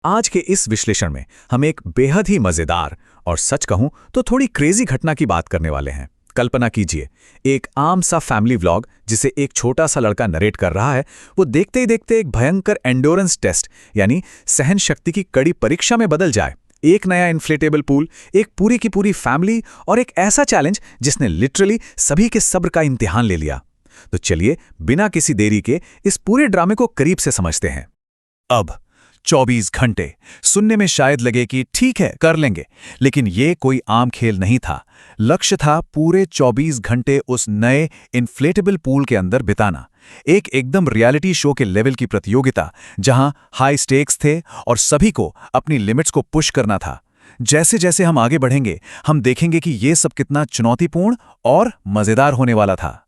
आज के इस विश्लेषण में हम एक बेहद ही मजेदार और सच कहूं तो थोड़ी क्रेजी घटना की बात करने वाले हैं। कल्पना कीजिए, एक आम सा फैमिली व्लॉग जिसे एक छोटा सा लड़का नरेट कर रहा है, वो देखते ही देखते एक भयंकर एंडोरेंस टेस्ट यानी सहन शक्ति की कड़ी परीक्षा में बदल जाए। एक नया इन्फ्लेटेबल पूल, एक पूरी की पूरी फैमिली और एक ऐसा चैलेंज जिसने लिटरली सभी के सब्र का इम्तिहान ले लिया। तो चलिए बिना किसी देरी के इस पूरे ड्रामे को करीब से समझते हैं। अब 24 घंटे सुनने में शायद लगे कि ठीक है कर लेंगे, लेकिन ये कोई आम खेल नहीं था। लक्ष्य था पूरे 24 घंटे उस नए इन्फ्लेटेबल पूल के अंदर बिताना। एक एकदम रियलिटी शो के लेवल की प्रतियोगिता, जहां हाई स्टेक्स थे और सभी को अपनी लिमिट्स को पुश करना था। जैसे जैसे हम आगे बढ़ेंगे, हम देखेंगे कि ये सब कितना चुनौतीपूर्ण और मजेदार होने वाला था।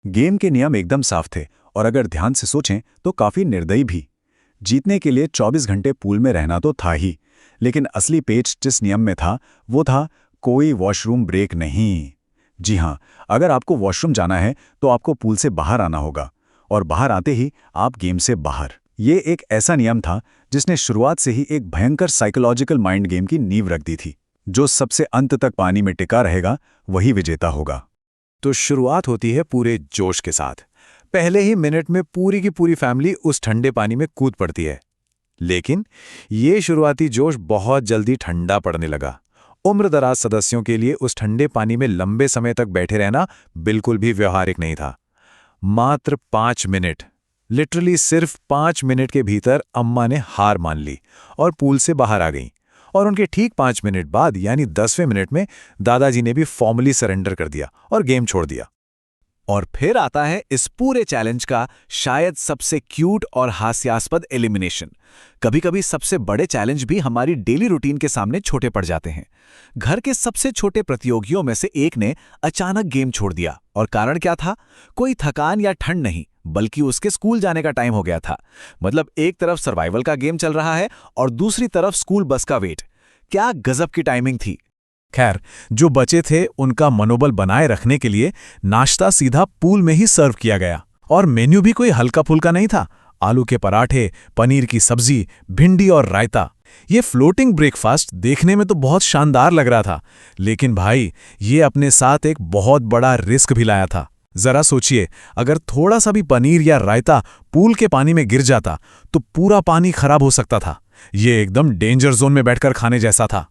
गेम के नियम एकदम साफ थे और अगर ध्यान से सोचें तो काफी निर्दयी भी। जीतने के लिए 24 घंटे पूल में रहना तो था ही, लेकिन असली पेच जिस नियम में था वो था कोई वॉशरूम ब्रेक नहीं। जी हाँ, अगर आपको वॉशरूम जाना है तो आपको पूल से बाहर आना होगा और बाहर आते ही आप गेम से बाहर। ये एक ऐसा नियम था जिसने शुरुआत से ही एक भयंकर साइकोलॉजिकल माइंड गेम की नींव रख दी थी। जो सबसे अंत तक पानी में टिका रहेगा वही विजेता होगा। तो शुरुआत होती है पूरे जोश के साथ। पहले ही मिनट में पूरी की पूरी फैमिली उस ठंडे पानी में कूद पड़ती है। लेकिन ये शुरुआती जोश बहुत जल्दी ठंडा पड़ने लगा। उम्रदराज सदस्यों के लिए उस ठंडे पानी में लंबे समय तक बैठे रहना बिल्कुल भी व्यवहारिक नहीं था। मात्र 5 मिनट, लिटरली सिर्फ 5 मिनट के भीतर अम्मा ने हार मान ली और पूल से बाहर आ गईं। और उनके ठीक 5 मिनट बाद यानी 10वें मिनट में दादाजी ने भी फॉर्मली सरेंडर कर दिया और गेम छोड़ दिया। और फिर आता है इस पूरे चैलेंज का शायद सबसे क्यूट और हास्यास्पद एलिमिनेशन। कभी-कभी सबसे बड़े चैलेंज भी हमारी डेली रूटीन के सामने छोटे पड़ जाते हैं। घर के सबसे छोटे प्रतियोगियों में से एक ने अचानक गेम छोड़ दिया और कारण क्या था? कोई थकान या ठंड नहीं, बल्कि उसके स्कूल जाने का टाइम हो गया था। मतलब एक तरफ सर्वाइवल का गेम चल रहा है और दूसरी तरफ स्कूल बस का वेट। क्या गजब की टाइमिंग थी। खैर, जो बचे थे उनका मनोबल बनाए रखने के लिए नाश्ता सीधा पूल में ही सर्व किया गया और मेन्यू भी कोई हल्का फुल्का नहीं था। आलू के पराठे, पनीर की सब्जी, भिंडी और रायता। ये फ्लोटिंग ब्रेकफास्ट देखने में तो बहुत शानदार लग रहा था, लेकिन भाई ये अपने साथ एक बहुत बड़ा रिस्क भी लाया था। जरा सोचिए, अगर थोड़ा सा भी पनीर या रायता पूल के पानी में गिर जाता तो पूरा पानी खराब हो सकता था। ये एकदम डेंजर जोन में बैठकर खाने जैसा था।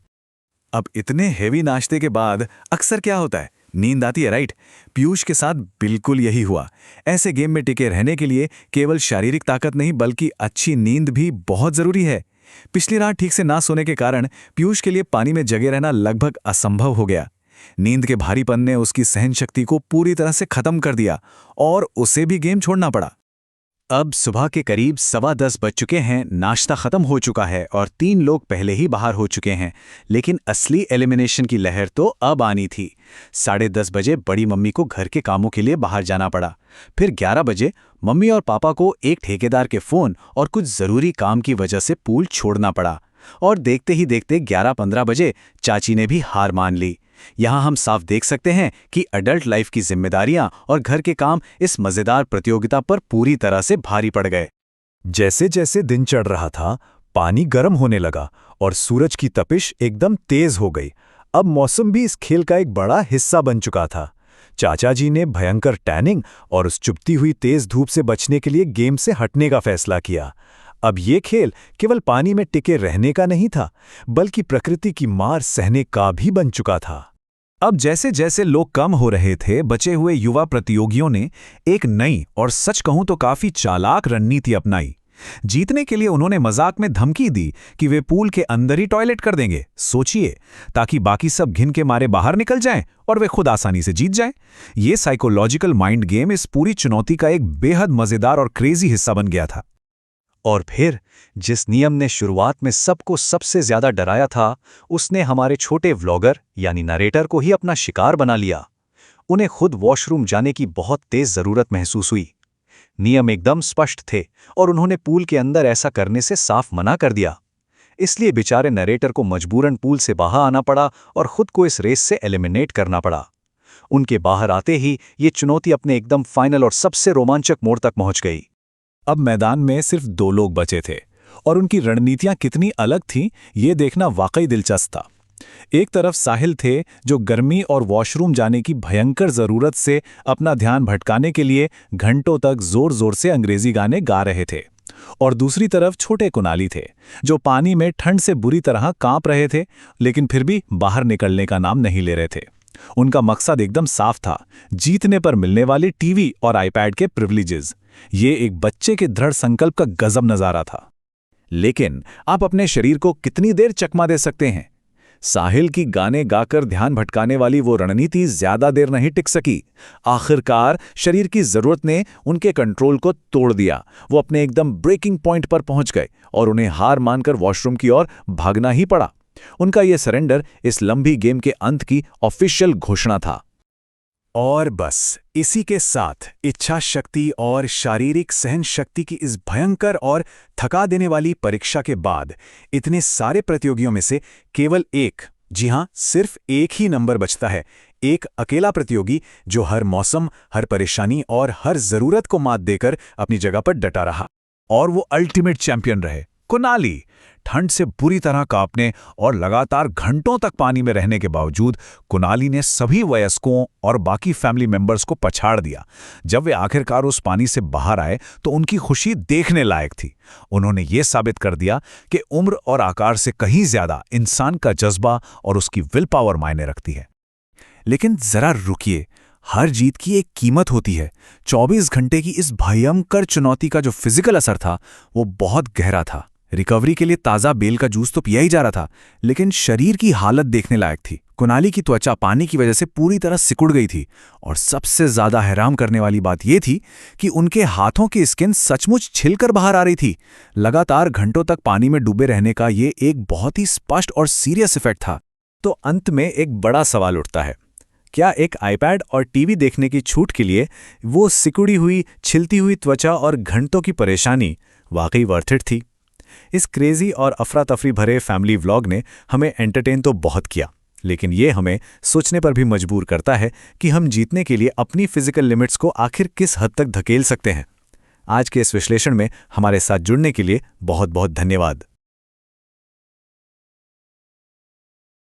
अब इतने हेवी नाश्ते के बाद अक्सर क्या होता है? नींद आती है, राइट? पीयूष के साथ बिल्कुल यही हुआ। ऐसे गेम में टिके रहने के लिए केवल शारीरिक ताकत नहीं बल्कि अच्छी नींद भी बहुत जरूरी है। पिछली रात ठीक से ना सोने के कारण पीयूष के लिए पानी में जगे रहना लगभग असंभव हो गया। नींद के भारीपन ने उसकी सहन शक्ति को पूरी तरह से खत्म कर दिया और उसे भी गेम छोड़ना पड़ा। अब सुबह के करीब 10:15 बज चुके हैं, नाश्ता खत्म हो चुका है और 3 लोग पहले ही बाहर हो चुके हैं। लेकिन असली एलिमिनेशन की लहर तो अब आनी थी। 10:30 बजे बड़ी मम्मी को घर के कामों के लिए बाहर जाना पड़ा। फिर 11 बजे मम्मी और पापा को एक ठेकेदार के फोन और कुछ जरूरी काम की वजह से पूल छोड़ना पड़ा। और देखते ही देखते 11:15 बजे चाची ने भी हार मान ली। यहां हम साफ देख सकते हैं कि अडल्ट लाइफ की जिम्मेदारियां और घर के काम इस मजेदार प्रतियोगिता पर पूरी तरह से भारी पड़ गए। जैसे जैसे दिन चढ़ रहा था, पानी गर्म होने लगा और सूरज की तपिश एकदम तेज हो गई। अब मौसम भी इस खेल का एक बड़ा हिस्सा बन चुका था। चाचा जी ने भयंकर टैनिंग और उस चुभती हुई तेज धूप से बचने के लिए गेम से हटने का फैसला किया। अब ये खेल केवल पानी में टिके रहने का नहीं था, बल्कि प्रकृति की मार सहने का भी बन चुका था। अब जैसे जैसे लोग कम हो रहे थे, बचे हुए युवा प्रतियोगियों ने एक नई और सच कहूं तो काफी चालाक रणनीति अपनाई। जीतने के लिए उन्होंने मजाक में धमकी दी कि वे पूल के अंदर ही टॉयलेट कर देंगे। सोचिए, ताकि बाकी सब घिन के मारे बाहर निकल जाएं और वे खुद आसानी से जीत जाएं। ये साइकोलॉजिकल माइंड गेम इस पूरी चुनौती का एक बेहद मजेदार और क्रेजी हिस्सा बन गया था। और फिर जिस नियम ने शुरुआत में सबको सबसे ज्यादा डराया था, उसने हमारे छोटे व्लॉगर यानी नरेटर को ही अपना शिकार बना लिया। उन्हें खुद वॉशरूम जाने की बहुत तेज जरूरत महसूस हुई। नियम एकदम स्पष्ट थे और उन्होंने पूल के अंदर ऐसा करने से साफ मना कर दिया। इसलिए बेचारे नरेटर को मजबूरन पूल से बाहर आना पड़ा और खुद को इस रेस से एलिमिनेट करना पड़ा। उनके बाहर आते ही ये चुनौती अपने एकदम फाइनल और सबसे रोमांचक मोड़ तक पहुंच गई। अब मैदान में सिर्फ 2 लोग बचे थे और उनकी रणनीतियां कितनी अलग थीं, ये देखना वाकई दिलचस्प था। एक तरफ साहिल थे, जो गर्मी और वॉशरूम जाने की भयंकर जरूरत से अपना ध्यान भटकाने के लिए घंटों तक जोर-जोर से अंग्रेजी गाने गा रहे थे, और दूसरी तरफ छोटे कुणाली थे, जो पानी में ठंड से बुरी तरह कांप रहे थे, लेकिन फिर भी बाहर निकलने का नाम नहीं ले रहे थे। उनका मकसद एकदम साफ था, जीतने पर मिलने वाली टीवी और आईपैड के प्रिविलेजेस। ये एक बच्चे के दृढ़ संकल्प का गजब नजारा था। लेकिन आप अपने शरीर को कितनी देर चकमा दे सकते हैं? साहिल की गाने गाकर ध्यान भटकाने वाली वो रणनीति ज्यादा देर नहीं टिक सकी। आखिरकार शरीर की जरूरत ने उनके कंट्रोल को तोड़ दिया। वो अपने एकदम ब्रेकिंग पॉइंट पर पहुंच गए और उन्हें हार मानकर वॉशरूम की ओर भागना ही पड़ा। उनका यह सरेंडर इस लंबी गेम के अंत की ऑफिशियल घोषणा था। और बस इसी के साथ इच्छा शक्ति और शारीरिक सहन शक्ति की इस भयंकर और थका देने वाली परीक्षा के बाद इतने सारे प्रतियोगियों में से केवल एक, जी हां, सिर्फ एक ही नंबर बचता है। एक अकेला प्रतियोगी जो हर मौसम, हर परेशानी और हर जरूरत को मात देकर अपनी जगह पर डटा रहा। और वो अल्टीमेट चैंपियन रहे, कुणाली। ठंड से बुरी तरह कांपने और लगातार घंटों तक पानी में रहने के बावजूद कुणाली ने सभी वयस्कों और बाकी फैमिली मेंबर्स को पछाड़ दिया। जब वे आखिरकार उस पानी से बाहर आए तो उनकी खुशी देखने लायक थी। उन्होंने ये साबित कर दिया कि उम्र और आकार से कहीं ज्यादा इंसान का जज्बा और उसकी विल पावर मायने रखती है। लेकिन जरा रुकिए, हर जीत की एक कीमत होती है। 24 घंटे की इस भयंकर चुनौती का जो फिजिकल असर था वो बहुत गहरा था। रिकवरी के लिए ताज़ा बेल का जूस तो पिया ही जा रहा था, लेकिन शरीर की हालत देखने लायक थी। कुणाली की त्वचा पानी की वजह से पूरी तरह सिकुड़ गई थी, और सबसे ज्यादा हैरान करने वाली बात यह थी कि उनके हाथों की स्किन सचमुच छिलकर बाहर आ रही थी। लगातार घंटों तक पानी में डूबे रहने का ये एक बहुत ही स्पष्ट और सीरियस इफेक्ट था। तो अंत में एक बड़ा सवाल उठता है, क्या एक आईपैड और टीवी देखने की छूट के लिए वो सिकुड़ी हुई, छिलती हुई त्वचा और घंटों की परेशानी वाकई वर्थ इट थी? इस क्रेजी और अफरा तफरी भरे फैमिली व्लॉग ने हमें एंटरटेन तो बहुत किया, लेकिन ये हमें सोचने पर भी मजबूर करता है कि हम जीतने के लिए अपनी फिजिकल लिमिट्स को आखिर किस हद तक धकेल सकते हैं। आज के इस विश्लेषण में हमारे साथ जुड़ने के लिए बहुत बहुत धन्यवाद।